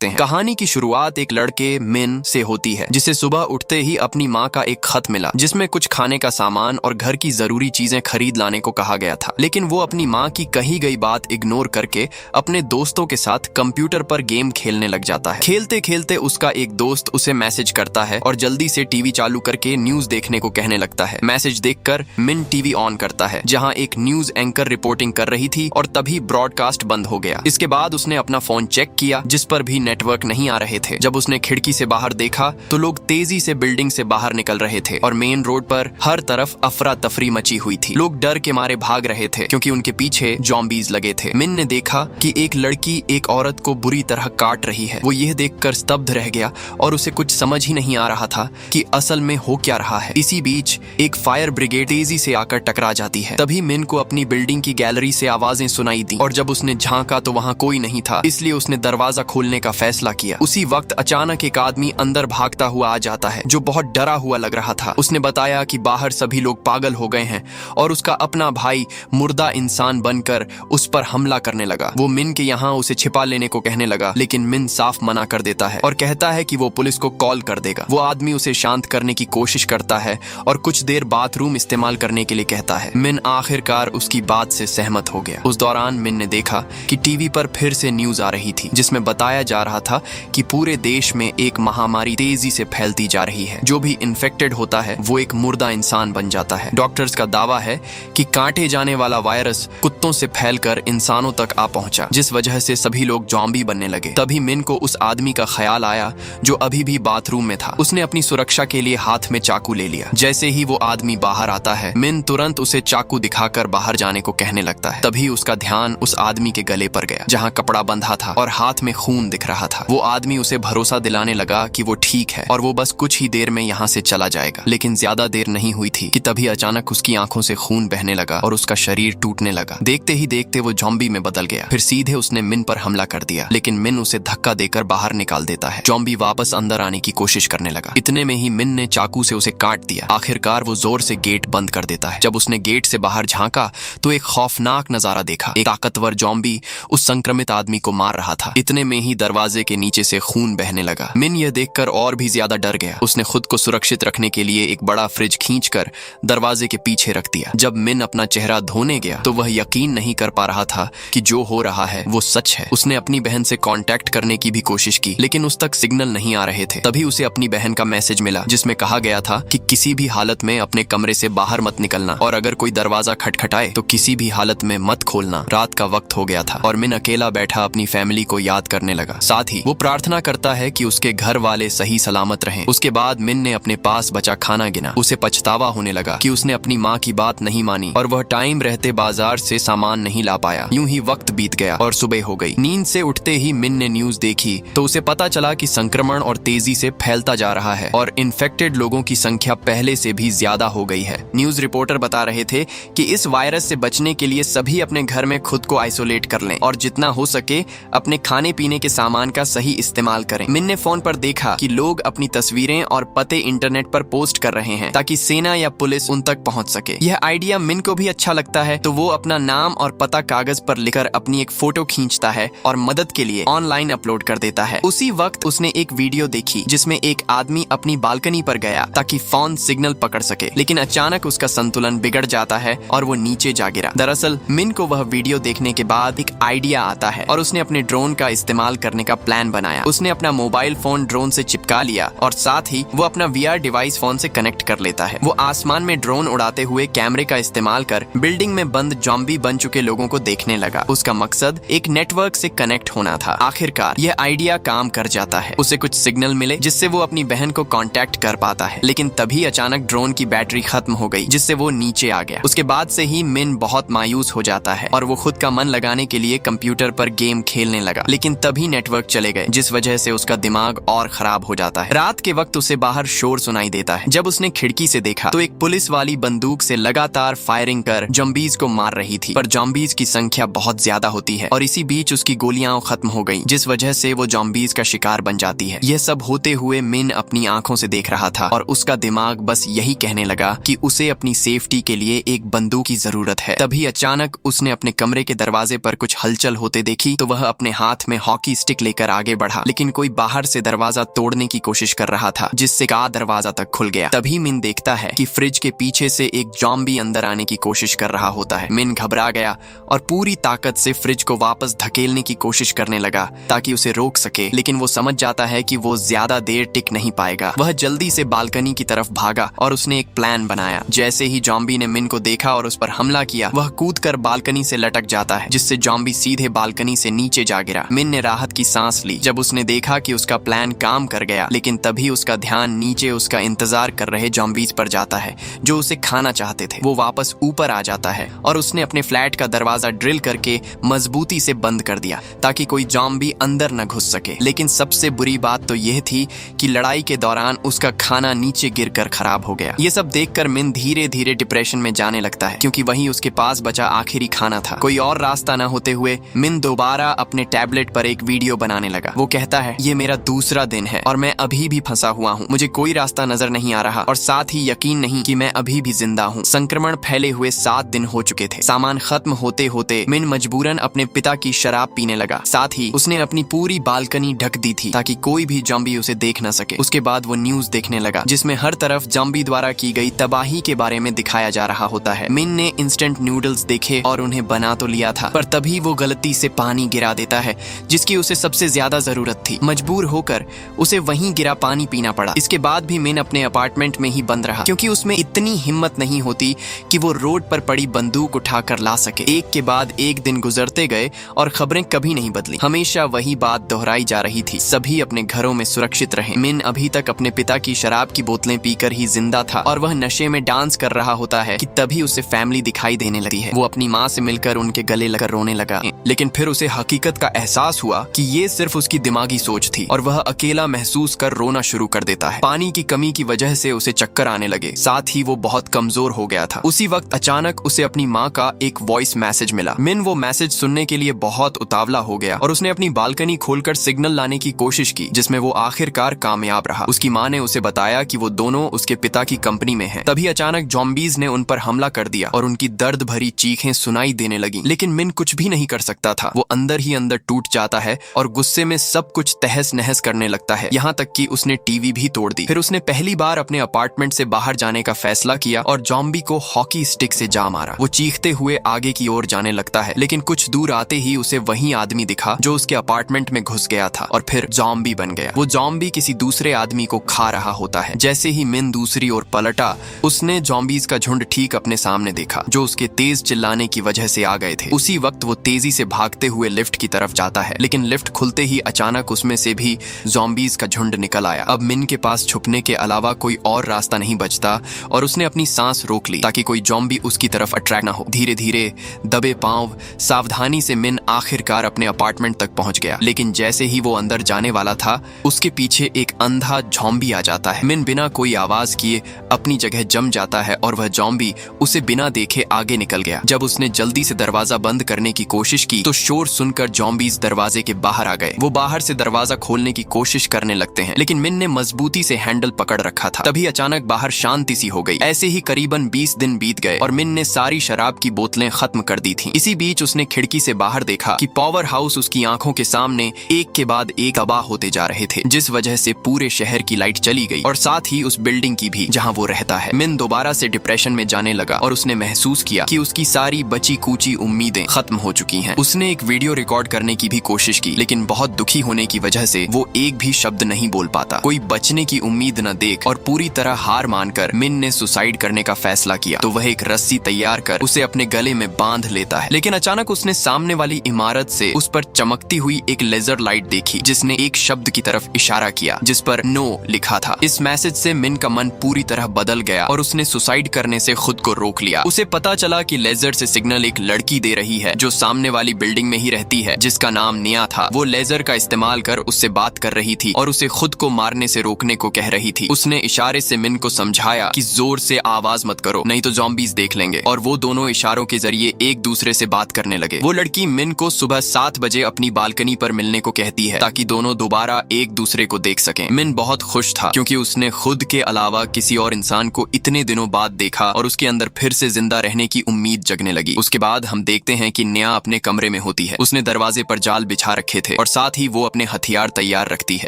सकते हैं। कहानी की शुरुआत एक लड़के मिन से होती है, जिसे सुबह उठते ही अपनी माँ का एक खत मिला, जिसमें कुछ खाने का सामान और घर की जरूरी चीजें खरीद लाने को कहा गया था। लेकिन वो अपनी माँ की कही गई बात इग्नोर करके अपने दोस्तों के साथ कंप्यूटर पर गेम खेलने लग जाता है। खेलते खेलते उसका एक दोस्त उसे मैसेज करता है और जल्दी से टीवी चालू करके न्यूज देखने को कहने लगता है। मैसेज देखकर मिन टीवी ऑन करता है, जहां एक न्यूज एंकर रिपोर्टिंग कर रही थी और तभी ब्रॉडकास्ट बंद हो गया। इसके बाद उसने अपना फोन चेक किया, जिस पर भी नेटवर्क नहीं आ रहे थे। जब उसने खिड़की से बाहर देखा तो लोग तेजी से बिल्डिंग से बाहर निकल रहे थे और मेन रोड पर हर तरफ अफरा तफरी मची हुई थी। लोग डर के मारे भाग रहे थे क्योंकि उनके पीछे ज़ॉम्बीज़ लगे थे। मिन ने देखा कि एक लड़की एक औरत को बुरी तरह काट रही है। वो यह देखकर स्तब्ध रह गया और उसे कुछ समझ ही नहीं आ रहा था कि असल में हो क्या रहा है। इसी बीच एक फायर ब्रिगेड तेजी से आकर टकरा जाती है। तभी मिन को अपनी बिल्डिंग की गैलरी से आवाजें सुनाई दी और जब उसने झांका तो वहां कोई नहीं था, इसलिए उसने दरवाजा खोलने का फैसला किया। उसी वक्त अचानक एक आदमी अंदर भागता हुआ आ जाता है, जो बहुत डरा हुआ लग रहा था। उसने बताया कि बाहर सभी लोग पागल हो गए हैं और उसका अपना भाई मुर्दा इंसान बनकर उस पर हमला करने लगा। वो मिन के यहाँ उसे छिपा लेने को कहने लगा, लेकिन मिन साफ मना कर देता है और कहता है कि वो पुलिस को कॉल कर देगा। वो आदमी उसे शांत करने की कोशिश करता है और कुछ देर बाथरूम इस्तेमाल करने के लिए कहता है। मिन आखिरकार उसकी बात से सहमत हो गया। उस दौरान मिन ने देखा कि टीवी पर फिर से न्यूज आ रही थी, जिसमें बताया जा रहा था कि पूरे देश में एक महामारी तेजी से फैलती जा रही है। जो भी इन्फेक्टेड होता है वो एक मुर्दा इंसान बन जाता है। डॉक्टर्स का दावा है कि काटे जाने वाला वायरस कुत्तों से फैलकर इंसानों तक आ पहुंचा, जिस वजह से सभी लोग ज़ॉम्बी बनने लगे। तभी मिन को उस आदमी का ख्याल आया जो अभी भी बाथरूम में था। उसने अपनी सुरक्षा के लिए हाथ में चाकू ले लिया। जैसे ही वो आदमी बाहर आता है, मिन तुरंत उसे चाकू दिखाकर बाहर जाने को कहने लगता है। तभी उसका ध्यान उस आदमी के गले पर गया, जहां कपड़ा बंधा था और हाथ में खून दिख रहा था। वो आदमी उसे भरोसा दिलाने लगा कि वो ठीक है और वो बस कुछ ही देर में यहाँ से चला जाएगा। लेकिन ज्यादा देर नहीं हुई थी कि तभी अचानक उसकी आंखों से खून बहने लगा और उसका शरीर टूटने लगा। देखते ही देखते वो ज़ॉम्बी में बदल गया। फिर सीधे उसने मिन पर हमला कर दिया, लेकिन मिन उसे धक्का देकर बाहर निकाल देता है। ज़ॉम्बी वापस अंदर आने की कोशिश करने लगा। इतने में ही मिन ने चाकू से उसे काट दिया। आखिरकार वो जोर से गेट बंद कर देता है। जब उसने गेट से बाहर झांका तो एक खौफनाक नजारा देखा। एक ताकतवर ज़ॉम्बी उस संक्रमित आदमी को मार रहा था। इतने में ही दरवाजे के नीचे से खून बहने लगा। मिन यह देखकर और भी ज्यादा डर गया। उसने खुद को सुरक्षित रखने के लिए एक बड़ा फ्रिज खींचकर दरवाजे के पीछे रख दिया। जब मिन अपना चेहरा धोने गया तो वह यकीन नहीं कर पा रहा था कि जो हो रहा है वो सच है। उसने अपनी बहन से कांटेक्ट करने की भी कोशिश की, लेकिन उस तक सिग्नल नहीं आ रहे थे। तभी उसे अपनी बहन का मैसेज मिला, जिसमें कहा गया था कि किसी भी हालत में अपने कमरे से बाहर मत निकलना और अगर कोई दरवाजा खटखटाए तो किसी भी हालत में मत खोलना। रात का वक्त हो गया था और मिन अकेला बैठा अपनी फैमिली को याद करने लगा। साथ ही वो प्रार्थना करता है कि उसके घर वाले सही सलामत रहें। उसके बाद मिन ने अपने पास बचा खाना गिना। उसे पछतावा होने लगा कि उसने अपनी माँ की बात नहीं मानी और वह टाइम रहते बाजार से सामान नहीं ला पाया। यूं ही वक्त बीत गया और सुबह हो गई। नींद से उठते ही मिन ने न्यूज देखी तो उसे पता चला कि संक्रमण और तेजी से फैलता जा रहा है और इन्फेक्टेड लोगों की संख्या पहले से भी ज्यादा हो गई है। न्यूज रिपोर्टर बता रहे थे कि इस वायरस से बचने के लिए सभी अपने घर में खुद को आइसोलेट कर लें और जितना हो सके अपने खाने पीने के सामान का सही इस्तेमाल करें। मिन ने फोन पर देखा कि लोग अपनी तस्वीरें और पते इंटरनेट पर पोस्ट कर रहे हैं ताकि सेना या पुलिस उन तक पहुंच सके। यह आइडिया मिन को भी अच्छा लगता है तो वो अपना नाम और पता कागज पर लिखकर अपनी एक फोटो खींचता है और मदद के लिए ऑनलाइन अपलोड कर देता है। उसी वक्त उसने एक वीडियो देखी जिसमें एक आदमी अपनी बालकनी पर गया ताकि फोन सिग्नल पकड़ सके, लेकिन अचानक उसका संतुलन बिगड़ जाता है और वो नीचे जा गिरा। दरअसल मिन को वह वीडियो देखने के बाद एक आइडिया आता है और उसने अपने ड्रोन का इस्तेमाल करने का प्लान बनाया। उसने अपना मोबाइल फोन ड्रोन से चिपका लिया और साथ ही वो अपना VR डिवाइस फोन से कनेक्ट कर लेता है। वो आसमान में ड्रोन उड़ाते हुए कैमरे का इस्तेमाल कर बिल्डिंग में बंद ज़ॉम्बी बन चुके लोगों को देखने लगा। उसका मकसद एक नेटवर्क से कनेक्ट होना था। आखिरकार यह आइडिया काम कर जाता है। उसे कुछ सिग्नल मिले जिससे वो अपनी बहन को कांटेक्ट कर पाता है, लेकिन तभी अचानक ड्रोन की बैटरी खत्म हो गई जिससे वो नीचे आ गया। उसके बाद से ही मिन बहुत मायूस हो जाता है और वो खुद का मन लगाने के लिए कंप्यूटर पर गेम खेलने लगा, लेकिन तभी नेटवर्क चले गए जिस वजह से उसका दिमाग और खराब हो जाता है। रात के वक्त उसे बाहर शोर सुनाई देता है। जब उसने खिड़की से देखा तो एक पुलिस वाली बंदूक से लगातार फायरिंग कर ज़ॉम्बीज़ को मार रही थी, पर ज़ॉम्बीज़ की संख्या बहुत ज्यादा होती है और इसी बीच उसकी गोलियां खत्म हो गई, जिस वजह से वो ज़ॉम्बीज़ का शिकार बन जाती है। यह सब होते हुए मिन अपनी आंखों से देख रहा था और उसका दिमाग बस यही कहने लगा कि उसे अपनी सेफ्टी के लिए एक बंदूक की जरूरत है। तभी अचानक उसने अपने कमरे के दरवाजे पर कुछ हलचल होते देखी तो वह अपने हाथ में हॉकी स्टिक लेकर लेकर आगे बढ़ा, लेकिन कोई बाहर से दरवाजा तोड़ने की कोशिश कर रहा था, जिससे का दरवाजा तक खुल गया। तभी मिन देखता है कि फ्रिज के पीछे से एक ज़ॉम्बी अंदर आने की कोशिश कर रहा होता है। मिन घबरा गया और पूरी ताकत से फ्रिज को वापस धकेलने की कोशिश करने लगा ताकि उसे रोक सके, लेकिन वो समझ जाता है कि वो ज्यादा देर टिक नहीं पाएगा। वह जल्दी से बालकनी की तरफ भागा और उसने एक प्लान बनाया। जैसे ही ज़ॉम्बी ने मिन को देखा और उस पर हमला किया, वह कूदकर बालकनी से लटक जाता है, जिससे ज़ॉम्बी सीधे बालकनी से नीचे जा गिरा। मिन ने राहत की सांस ली जब उसने देखा कि उसका प्लान काम कर गया, लेकिन तभी उसका ध्यान नीचे उसका इंतजार कर रहे ज़ॉम्बीज पर जाता है जो उसे खाना चाहते थे। वो वापस ऊपर आ जाता है और उसने अपने फ्लैट का दरवाजा ड्रिल करके मजबूती से बंद कर दिया ताकि कोई ज़ॉम्बी अंदर न घुस सके। लेकिन सबसे बुरी बात तो यह थी कि लड़ाई के दौरान उसका खाना नीचे गिरकर खराब हो गया। ये सब देखकर मिन धीरे धीरे डिप्रेशन में जाने लगता है, क्योंकि वही उसके पास बचा आखिरी खाना था। कोई और रास्ता न होते हुए मिन दोबारा अपने टैबलेट पर एक वीडियो बनाने लगा। वो कहता है, ये मेरा दूसरा दिन है और मैं अभी भी फंसा हुआ हूँ। मुझे कोई रास्ता नजर नहीं आ रहा और साथ ही यकीन नहीं कि मैं अभी भी जिंदा हूँ। संक्रमण फैले हुए 7 दिन हो चुके थे। सामान खत्म होते होते मिन मजबूरन अपने पिता की शराब पीने लगा। साथ ही उसने अपनी पूरी बालकनी ढक दी थी ताकि कोई भी ज़ॉम्बी उसे देख न सके। उसके बाद वो न्यूज देखने लगा, जिसमें हर तरफ ज़ॉम्बी द्वारा की गई तबाही के बारे में दिखाया जा रहा होता है। मिन ने इंस्टेंट नूडल्स देखे और उन्हें बना तो लिया था, पर तभी वो गलती से पानी गिरा देता है जिसकी उसे सबसे ज्यादा जरूरत थी। मजबूर होकर उसे वहीं गिरा पानी पीना पड़ा। इसके बाद भी मिन अपने अपार्टमेंट में ही बंद रहा, क्योंकि उसमें इतनी हिम्मत नहीं होती कि वो रोड पर पड़ी बंदूक उठाकर ला सके। एक के बाद एक दिन गुजरते गए और खबरें कभी नहीं बदली। हमेशा वही बात दोहराई जा रही थी, सभी अपने घरों में सुरक्षित रहे। मिन अभी तक अपने पिता की शराब की बोतलें पीकर ही जिंदा था और वह नशे में डांस कर रहा होता है कि तभी उसे फैमिली दिखाई देने लगी है। वो अपनी माँ से मिलकर उनके गले लगकर रोने लगा, लेकिन फिर उसे हकीकत का एहसास हुआ कि ये सिर्फ उसकी दिमागी सोच थी और वह अकेला महसूस कर रोना शुरू कर देता है। पानी की कमी की वजह से उसे चक्कर आने लगे, साथ ही वो बहुत कमजोर हो गया था। उसी वक्त अचानक उसे अपनी माँ का एक वॉइस मैसेज मिला। मिन वो मैसेज सुनने के लिए बहुत उतावला हो गया और उसने अपनी बालकनी खोलकर सिग्नल लाने की कोशिश की, जिसमें वो आखिरकार कामयाब रहा। उसकी माँ ने उसे बताया कि वो दोनों उसके पिता की कंपनी में हैं। तभी अचानक ज़ॉम्बीज ने उन पर हमला कर दिया और उनकी दर्द भरी चीखें सुनाई देने लगी, लेकिन मिन कुछ भी नहीं कर सकता था। वो अंदर ही अंदर टूट जाता है और गुस्से में सब कुछ तहस नहस करने लगता है, यहाँ तक कि उसने टीवी भी तोड़ दी। फिर उसने पहली बार अपने अपार्टमेंट से बाहर जाने का फैसला किया और ज़ॉम्बी को हॉकी स्टिक से जा मारा। वो चीखते हुए आगे की ओर जाने लगता है, लेकिन कुछ दूर आते ही उसे वही आदमी दिखा जो उसके अपार्टमेंट में घुस गया था और फिर ज़ॉम्बी बन गया। वो ज़ॉम्बी किसी दूसरे आदमी को खा रहा होता है। जैसे ही मिन दूसरी ओर पलटा, उसने ज़ॉम्बीज का झुंड ठीक अपने सामने देखा, जो उसके तेज चिल्लाने की वजह से आ गए थे। उसी वक्त वो तेजी से भागते हुए लिफ्ट की तरफ जाता है, लेकिन लिफ्ट खुलते ही अचानक उसमें से भी ज़ॉम्बीज का झुंड निकल आया। अब मिन के पास छुपने के अलावा कोई और रास्ता नहीं बचता और उसने अपनी सांस रोक ली ताकि कोई ज़ॉम्बी उसकी तरफ अट्रैक्ट ना हो। धीरे धीरे दबे पांव सावधानी से मिन आखिरकार अपने अपार्टमेंट तक पहुंच गया, लेकिन जैसे ही वो अंदर जाने वाला था, उसके पीछे एक अंधा ज़ॉम्बी आ जाता है। मिन बिना कोई आवाज किए अपनी जगह जम जाता है और वह ज़ॉम्बी उसे बिना देखे आगे निकल गया। जब उसने जल्दी से दरवाजा बंद करने की कोशिश की तो शोर सुनकर ज़ॉम्बीज दरवाजे के बाहर आ गए। वो बाहर से दरवाजा खोलने की कोशिश करने लगते हैं, लेकिन मिन ने मजबूती से हैंडल पकड़ रखा था। तभी अचानक बाहर शांति सी हो गई। ऐसे ही करीबन 20 दिन बीत गए और मिन ने सारी शराब की बोतलें खत्म कर दी थी। इसी बीच उसने खिड़की से बाहर देखा कि पावर हाउस उसकी आंखों के सामने एक के बाद एक तबाह होते जा रहे थे, जिस वजह से पूरे शहर की लाइट चली गई और साथ ही उस बिल्डिंग की भी जहां वो रहता है। मिन दोबारा से डिप्रेशन में जाने लगा और उसने महसूस किया कि उसकी सारी बची कूची उम्मीदें खत्म हो चुकी हैं। उसने एक वीडियो रिकॉर्ड करने की भी कोशिश की, लेकिन बहुत दुखी होने की वजह से वो एक भी शब्द नहीं बोल पाता। कोई बचने की उम्मीद न देख और पूरी तरह हार मानकर मिन ने सुसाइड करने का फैसला किया। तो वह एक रस्सी तैयार कर उसे अपने गले में बांध लेता है, लेकिन अचानक उसने सामने वाली इमारत से उस पर चमकती हुई एक लेजर लाइट देखी, जिसने एक शब्द की तरफ इशारा किया जिस पर नो लिखा था। इस मैसेज से मिन का मन पूरी तरह बदल गया और उसने सुसाइड करने से खुद को रोक लिया। उसे पता चला कि लेजर से सिग्नल एक लड़की दे रही है जो सामने वाली बिल्डिंग में ही रहती है, जिसका नाम निया था। वो लेजर का इस्तेमाल कर उससे बात कर रही थी और उसे खुद को मारने से रोकने को कह रही थी। उसने इशारे से मिन को समझाया कि जोर से आवाज मत करो, नहीं तो ज़ॉम्बीज देख लेंगे, और वो दोनों इशारों के जरिए एक दूसरे से बात करने लगे। वो लड़की मिन को सुबह 7 बजे अपनी बालकनी पर मिलने को कहती है ताकि दोनों दोबारा एक दूसरे को देख सकें। मिन बहुत खुश था क्योंकि उसने खुद के अलावा किसी और इंसान को इतने दिनों बाद देखा और उसके अंदर फिर से जिंदा रहने की उम्मीद जगने लगी। उसके बाद हम देखते हैं कि निया अपने कमरे में होती है। उसने दरवाजे पर जाल बिछा रखे थे थे और साथ ही वो अपने हथियार तैयार रखती है।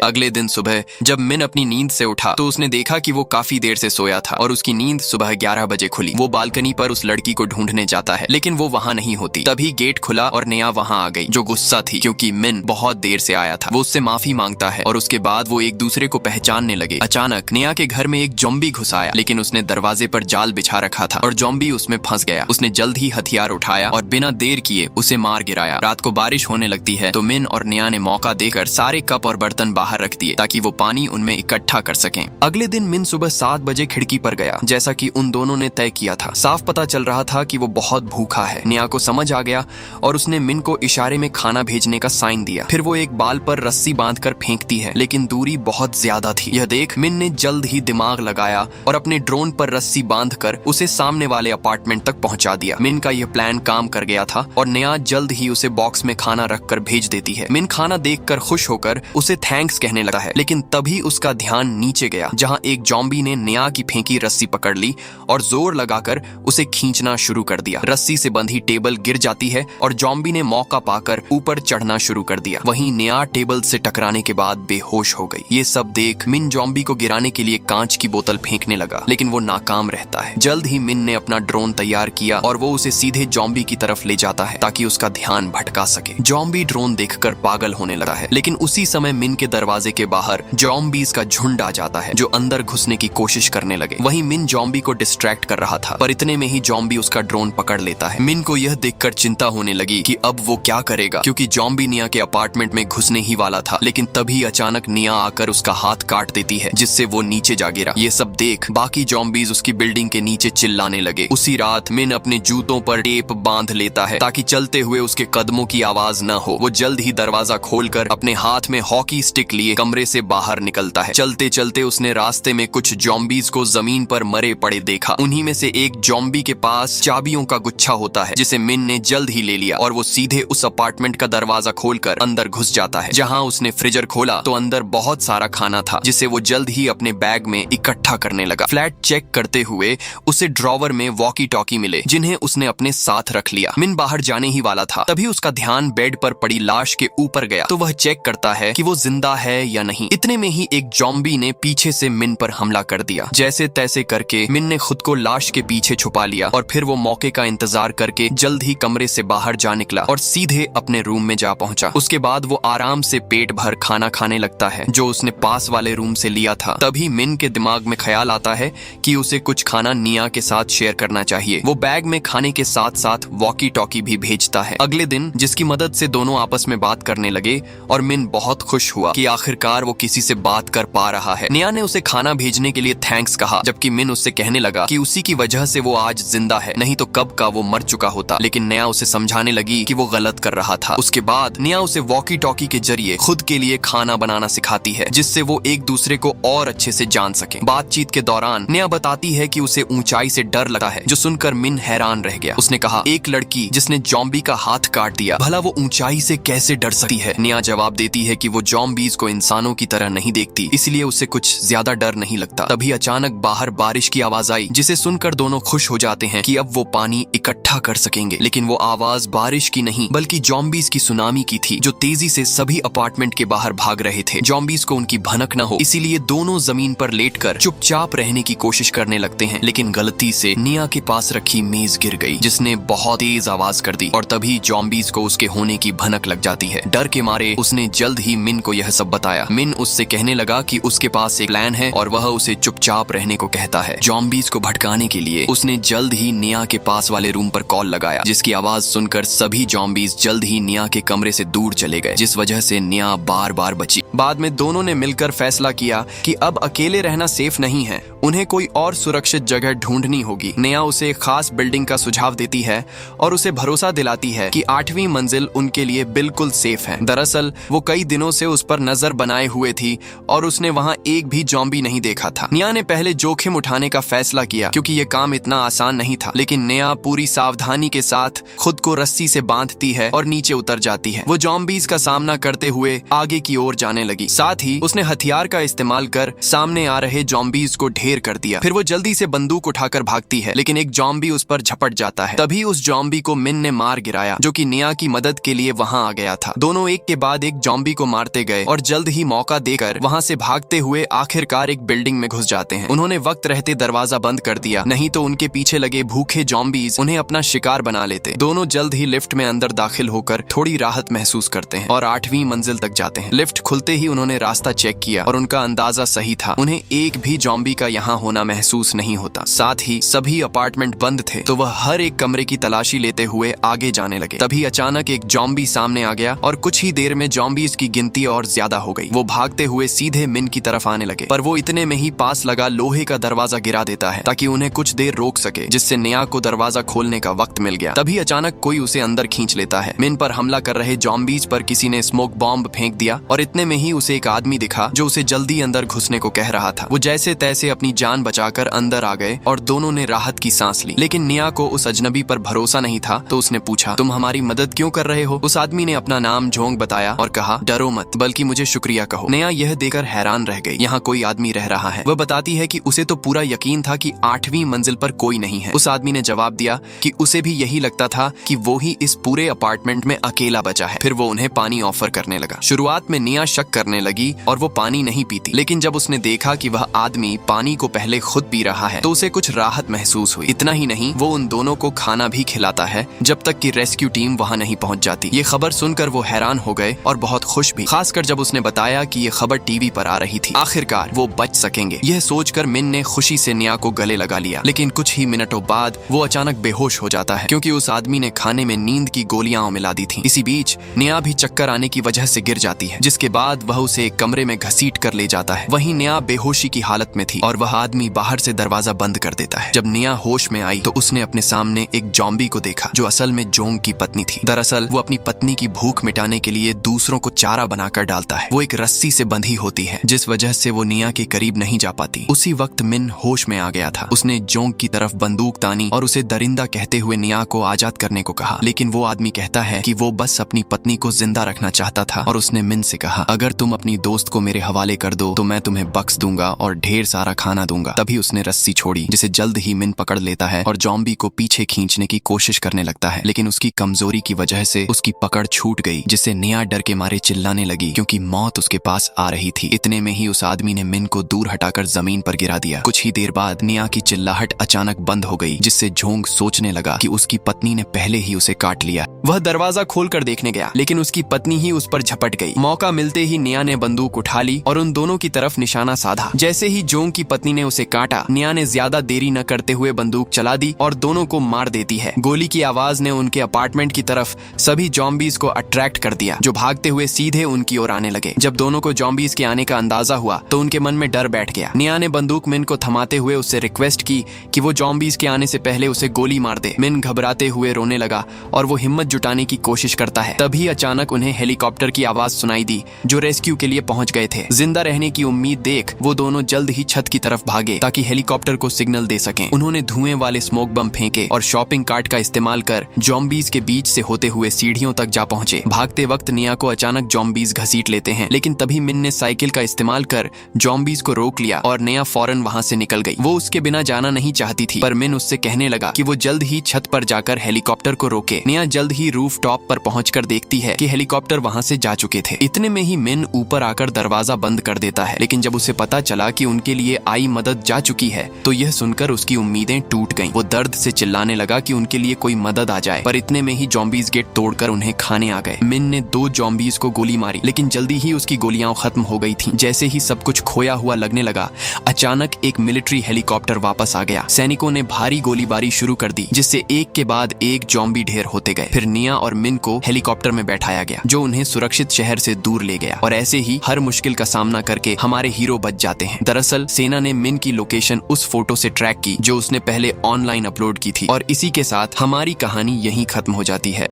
अगले दिन सुबह जब मिन अपनी नींद से उठा तो उसने देखा कि वो काफी देर से सोया था और उसकी नींद सुबह 11 बजे खुली। वो बालकनी पर उस लड़की को ढूंढने जाता है लेकिन वो वहाँ नहीं होती। तभी गेट खुला और नेहा वहाँ आ गई जो गुस्सा थी क्योंकि मिन बहुत देर से आया था। वो उससे माफी मांगता है और उसके बाद वो एक दूसरे को पहचानने लगे। अचानक नेहा के घर में एक ज़ॉम्बी घुस आया लेकिन उसने दरवाजे पर जाल बिछा रखा था और ज़ॉम्बी उसमें फंस गया। उसने जल्द ही हथियार उठाया और बिना देर किए उसे मार गिराया। रात को बारिश होने लगती है तो मिन और नेहा ने मौका देकर सारे कप और बर्तन बाहर रख दिए ताकि वो पानी उनमें इकट्ठा कर सकें। अगले दिन मिन सुबह 7 बजे खिड़की पर गया जैसा कि उन दोनों ने तय किया था। साफ पता चल रहा था कि वो बहुत भूखा है। नेहा को समझ आ गया और उसने मिन को इशारे में खाना भेजने का साइन दिया। फिर वो एक बाल पर रस्सी बांधकर फेंकती है लेकिन दूरी बहुत ज्यादा थी। यह देख मिन ने जल्द ही दिमाग लगाया और अपने ड्रोन पर रस्सी बांधकर उसे सामने वाले अपार्टमेंट तक पहुंचा दिया। मिन का यह प्लान काम कर गया था और नेहा जल्द ही उसे बॉक्स में खाना रखकर भेज देती है। मिन खाना देखकर खुश होकर उसे थैंक्स कहने लगा है लेकिन तभी उसका ध्यान नीचे गया जहां एक ज़ॉम्बी ने नेहा की फेंकी रस्सी पकड़ ली और जोर लगाकर उसे खींचना शुरू कर दिया। रस्सी से बंधी टेबल गिर जाती है और ज़ॉम्बी ने मौका पाकर ऊपर चढ़ना शुरू कर दिया। वहीं नेहा टेबल से टकराने के बाद बेहोश हो गई। ये सब देख मिन ज़ॉम्बी को गिराने के लिए कांच की बोतल फेंकने लगा लेकिन वो नाकाम रहता है। जल्द ही मिन ने अपना ड्रोन तैयार किया और वो उसे सीधे ज़ॉम्बी की तरफ ले जाता है ताकि उसका ध्यान भटका सके। ज़ॉम्बी ड्रोन देखकर पागल होने लगा है लेकिन उसी समय मिन के दरवाजे के बाहर ज़ॉम्बीज़ का झुंड आ जाता है जो अंदर घुसने की कोशिश करने लगे। वहीं मिन ज़ॉम्बी को डिस्ट्रैक्ट कर रहा था पर इतने में ही ज़ॉम्बी उसका ड्रोन पकड़ लेता है। मिन को यह देखकर चिंता होने लगी कि अब वो क्या करेगा क्योंकि ज़ॉम्बी नेहा के अपार्टमेंट में घुसने ही वाला था। लेकिन तभी अचानक नेहा आकर उसका हाथ काट देती है जिससे वो नीचे जा गिरा। ये सब देख बाकी ज़ॉम्बीज़ उसकी बिल्डिंग के नीचे चिल्लाने लगे। उसी रात मिन अपने जूतों पर टेप बांध लेता है ताकि चलते हुए उसके कदमों की आवाज न हो। वो जल्द ही दरवाजा खोलकर अपने हाथ में हॉकी स्टिक लिए कमरे से बाहर निकलता है। चलते चलते उसने रास्ते में कुछ ज़ॉम्बीज़ को जमीन पर मरे पड़े देखा। उन्हीं में से एक ज़ॉम्बी के पास चाबियों का गुच्छा होता है जिसे मिन ने जल्द ही ले लिया और वो सीधे उस अपार्टमेंट का दरवाजा खोलकर अंदर घुस जाता है। जहां उसने फ्रीजर खोला तो अंदर बहुत सारा खाना था जिसे वो जल्द ही अपने बैग में इकट्ठा करने लगा। फ्लैट चेक करते हुए उसे ड्रॉवर में वॉकी टॉकी मिले जिन्हें उसने अपने साथ रख लिया। मिन बाहर जाने ही वाला था तभी उसका ध्यान बेड पर पड़ी लाश के ऊपर गया तो वह चेक करता है कि वो जिंदा है या नहीं। इतने में ही एक ज़ॉम्बी ने पीछे से मिन पर हमला कर दिया। जैसे तैसे करके मिन ने खुद को लाश के पीछे छुपा लिया और फिर वो मौके का इंतजार करके जल्द ही कमरे से बाहर जा निकला और सीधे अपने रूम में जा पहुंचा। उसके बाद वो आराम से पेट भर खाना खाने लगता है जो उसने पास वाले रूम से लिया था। तभी मिन के दिमाग में ख्याल आता है कि उसे कुछ खाना नेहा के साथ शेयर करना चाहिए। वो बैग में खाने के साथ साथ वॉकी टॉकी भी भेजता है। अगले दिन जिसकी मदद से दोनों आपस में बात करने लगे और मिन बहुत खुश हुआ कि आखिरकार वो किसी से बात कर पा रहा है। नेहा ने उसे खाना भेजने के लिए थैंक्स कहा जबकि मिन उससे कहने लगा कि उसी की वजह से वो आज जिंदा है, नहीं तो कब का वो मर चुका होता। लेकिन नेहा उसे समझाने लगी कि वो गलत कर रहा था। उसके बाद नेहा उसे वॉकी टॉकी के जरिए खुद के लिए खाना बनाना सिखाती है जिससे वो एक दूसरे को और अच्छे से जान सके। बातचीत के दौरान नेहा बताती है कि उसे ऊंचाई से डर लगता है जो सुनकर मिन हैरान रह गया। उसने कहा, एक लड़की जिसने ज़ॉम्बी का हाथ काट दिया, भला वो ऊंचाई से कैसे डर सकती है? नेहा जवाब देती है कि वो ज़ॉम्बीज़ को इंसानों की तरह नहीं देखती इसलिए उसे कुछ ज्यादा डर नहीं लगता। तभी अचानक बाहर बारिश की आवाज आई जिसे सुनकर दोनों खुश हो जाते हैं कि अब वो पानी इकट्ठा कर सकेंगे। लेकिन वो आवाज बारिश की नहीं बल्कि ज़ॉम्बीज़ की सुनामी की थी जो तेजी से सभी अपार्टमेंट के बाहर भाग रहे थे। ज़ॉम्बीज़ को उनकी भनक न हो इसीलिए दोनों जमीन पर लेटकर चुपचाप रहने की कोशिश करने लगते हैं। लेकिन गलती से नेहा के पास रखी मेज गिर गई जिसने बहुत तेज आवाज कर दी और तभी ज़ॉम्बीज़ को उसके होने की भनक लग जाती है। डर के मारे उसने जल्द ही मिन को यह सब बताया। मिन उससे कहने लगा कि उसके पास एक प्लान है और वह उसे चुपचाप रहने को कहता है। ज़ॉम्बीज़ को भटकाने के लिए उसने जल्द ही नेहा के पास वाले रूम पर कॉल लगाया जिसकी आवाज सुनकर सभी ज़ॉम्बीज़ जल्द ही नेहा के कमरे से दूर चले गए जिस वजह से नेहा बार बार बची। बाद में दोनों ने मिलकर फैसला किया कि अब अकेले रहना सेफ नहीं है, उन्हें कोई और सुरक्षित जगह ढूंढनी होगी। नेहा उसे एक खास बिल्डिंग का सुझाव देती है और उसे भरोसा दिलाती है कि 8वीं मंजिल उनके लिए बिल्कुल सेफ है। दरअसल वो कई दिनों से उस पर नजर बनाए हुए थी और उसने वहां एक भी ज़ॉम्बी नहीं देखा था। नेहा ने पहले जोखिम उठाने का फैसला किया क्योंकि ये काम इतना आसान नहीं था। लेकिन नेहा पूरी सावधानी के साथ खुद को रस्सी से बांधती है और नीचे उतर जाती है। वो ज़ॉम्बीज़ का सामना करते हुए आगे की ओर जाने लगी। साथ ही उसने हथियार का इस्तेमाल कर सामने आ रहे ज़ॉम्बीज़ को ढेर कर दिया। फिर वो जल्दी से बंदूक उठाकर भागती है लेकिन एक ज़ॉम्बी उस पर झपट जाता है। तभी उस ज़ॉम्बी को मिन ने मार गिराया जो कि नेहा की मदद के लिए वहां आ गया था। दोनों दोनों एक के बाद एक जॉम्बी को मारते गए और जल्द ही मौका देकर वहाँ से भागते हुए आखिरकार एक बिल्डिंग में घुस जाते हैं। उन्होंने वक्त रहते दरवाजा बंद कर दिया, नहीं तो उनके पीछे लगे भूखे जॉम्बीज उन्हें अपना शिकार बना लेते। दोनों जल्द ही लिफ्ट में अंदर दाखिल होकर थोड़ी राहत महसूस करते हैं और 8वीं मंजिल तक जाते हैं। लिफ्ट खुलते ही उन्होंने रास्ता चेक किया और उनका अंदाजा सही था, उन्हें एक भी जॉम्बी का यहाँ होना महसूस नहीं होता। साथ ही सभी अपार्टमेंट बंद थे, तो वह हर एक कमरे की तलाशी लेते हुए आगे जाने लगे। तभी अचानक एक जॉम्बी सामने आ गया और कुछ ही देर में जॉम्बीज की गिनती और ज्यादा हो गई। वो भागते हुए सीधे मिन की तरफ आने लगे, पर वो इतने में ही पास लगा लोहे का दरवाजा गिरा देता है ताकि उन्हें कुछ देर रोक सके, जिससे निया को दरवाजा खोलने का वक्त मिल गया। तभी अचानक कोई उसे अंदर खींच लेता है। मिन पर हमला कर रहे जॉम्बीज पर किसी ने स्मोक बॉम्ब फेंक दिया और इतने में ही उसे एक आदमी दिखा जो उसे जल्दी अंदर घुसने को कह रहा था। वो जैसे तैसे अपनी जान बचाकर अंदर आ गए और दोनों ने राहत की सांस ली। लेकिन निया को उस अजनबी पर भरोसा नहीं था, तो उसने पूछा, तुम हमारी मदद क्यों कर रहे हो? उस आदमी ने अपना नाम झोंग बताया और कहा, डरो मत, बल्कि मुझे शुक्रिया कहो। निया यह देकर हैरान रह गई, यहाँ कोई आदमी रह रहा है। वह बताती है कि उसे तो पूरा यकीन था कि 8वीं मंजिल पर कोई नहीं है। उस आदमी ने जवाब दिया कि उसे भी यही लगता था कि वो ही इस पूरे अपार्टमेंट में अकेला बचा है। फिर वो उन्हें पानी ऑफर करने लगा। शुरुआत में निया शक करने लगी और वो पानी नहीं पीती, लेकिन जब उसने देखा कि वह आदमी पानी को पहले खुद पी रहा है तो उसे कुछ राहत महसूस हुई। इतना ही नहीं, वो उन दोनों को खाना भी खिलाता है जब तक कि रेस्क्यू टीम वहाँ नहीं पहुँच जाती। ये खबर सुनकर वो हैरान हो गए और बहुत खुश भी, खासकर जब उसने बताया कि ये खबर टीवी पर आ रही थी। आखिरकार वो बच सकेंगे। यह सोचकर मिन ने खुशी से निया को गले लगा लिया। लेकिन कुछ ही मिनटों बाद वो अचानक बेहोश हो जाता है, क्योंकि उस आदमी ने खाने में नींद की गोलियां मिला दी थी। इसी बीच निया भी चक्कर आने की वजह से गिर जाती है, जिसके बाद वह उसे एक कमरे में घसीट कर ले जाता है। वहीं निया बेहोशी की हालत में थी और वह आदमी बाहर से दरवाजा बंद कर देता है। जब निया होश में आई तो उसने अपने सामने एक जॉम्बी को देखा, जो असल में जोंग की पत्नी थी। दरअसल वो अपनी पत्नी की भूख मिटाने के लिए दूसरों को चारा बनाकर डालता है। वो एक रस्सी से बंधी होती है, जिस वजह से वो निया के करीब नहीं जा पाती। उसी वक्त मिन होश में आ गया था। उसने जोंग की तरफ बंदूक तानी और उसे दरिंदा कहते हुए निया को आजाद करने को कहा। लेकिन वो आदमी कहता है कि वो बस अपनी पत्नी को जिंदा रखना चाहता था और उसने मिन से कहा, अगर तुम अपनी दोस्त को मेरे हवाले कर दो तो मैं तुम्हें बख्श दूंगा और ढेर सारा खाना दूंगा। तभी उसने रस्सी छोड़ी, जिसे जल्द ही मिन पकड़ लेता है और जॉम्बी को पीछे खींचने की कोशिश करने लगता है। लेकिन उसकी कमजोरी की वजह से उसकी पकड़ छूट गई, जिससे निया डर के मारे चिल्लाने लगी, क्योंकि मौत उसके पास आ रही थी। इतने में ही उस आदमी ने मिन को दूर हटाकर जमीन पर गिरा दिया। कुछ ही देर बाद निया की चिल्लाहट अचानक बंद हो गई, जिससे जोंग सोचने लगा कि उसकी पत्नी ने पहले ही उसे काट लिया। वह दरवाजा खोलकर देखने गया, लेकिन उसकी पत्नी ही उस पर झपट गई। मौका मिलते ही निया ने बंदूक उठा ली और उन दोनों की तरफ निशाना साधा। जैसे ही जोंग की पत्नी ने उसे काटा, निया ने ज्यादा देरी न करते हुए बंदूक चला दी और दोनों को मार देती है। गोली की आवाज ने उनके अपार्टमेंट की तरफ सभी जॉम्बीज को अट्रैक्ट कर दिया, जो भागते हुए सीधे उनकी ओर आने लगे। जब दोनों को जॉम्बीज के आने का अंदाजा हुआ तो उनके मन में डर बैठ गया। निया ने बंदूक मिन को थमाते हुए उससे रिक्वेस्ट की कि वो जॉम्बीज के आने से पहले उसे गोली मार दे। मिन घबराते हुए रोने लगा और वो हिम्मत जुटाने की कोशिश करता है। तभी अचानक उन्हें हेलीकॉप्टर की आवाज सुनाई दी, जो रेस्क्यू के लिए पहुंच गए थे। जिंदा रहने की उम्मीद देख वो दोनों जल्द ही छत की तरफ भागे, ताकि हेलीकॉप्टर को सिग्नल दे सकें। उन्होंने धुएं वाले स्मोक बम फेंके और शॉपिंग कार्ट का इस्तेमाल कर जॉम्बीज के बीच से होते हुए सीढ़ियों तक जा पहुंचे। भागते वक्त निया को अचानक जॉम्बीज घसीट लेते हैं, लेकिन तभी मिन ने साइकिल का इस्तेमाल कर जॉम्बीज को रोक लिया और निया फौरन वहां से निकल गई। वो उसके बिना जाना नहीं चाहती थी, पर मिन उससे कहने लगा कि वो जल्द ही छत पर जाकर हेलीकॉप्टर को रोके। निया जल्द ही रूफ टॉप पर पहुंचकर देखती है कि हेलीकॉप्टर वहां से जा चुके थे। इतने में ही मिन ऊपर आकर दरवाजा बंद कर देता है, लेकिन जब उसे पता चला कि उनके लिए आई मदद जा चुकी है तो यह सुनकर उसकी उम्मीदें टूट गईं। वो दर्द से चिल्लाने लगा कि उनके लिए कोई मदद आ जाए, पर इतने में ही जॉम्बीज गेट तोड़कर उन्हें खाने आ गए। मिन ने 2 जॉम्बीज को गोली मारी, लेकिन जल्दी ही उसकी गोलियां खत्म हो गई थीं। जैसे ही सब कुछ खोया हुआ लगने लगा, अचानक एक मिलिट्री हेलीकॉप्टर वापस आ गया। सैनिकों ने भारी गोलीबारी शुरू कर दी, जिससे एक के बाद एक जॉम्बी ढेर होते गए। फिर निया और मिन को हेलीकॉप्टर में बैठाया गया, जो उन्हें सुरक्षित शहर से दूर ले गया। और ऐसे ही हर मुश्किल का सामना करके हमारे हीरो बच जाते हैं। दरअसल सेना ने मिन की लोकेशन उस फोटो से ट्रैक की जो उसने पहले ऑनलाइन अपलोड की थी, और इसी के साथ हमारी कहानी यहीं खत्म हो जाती है।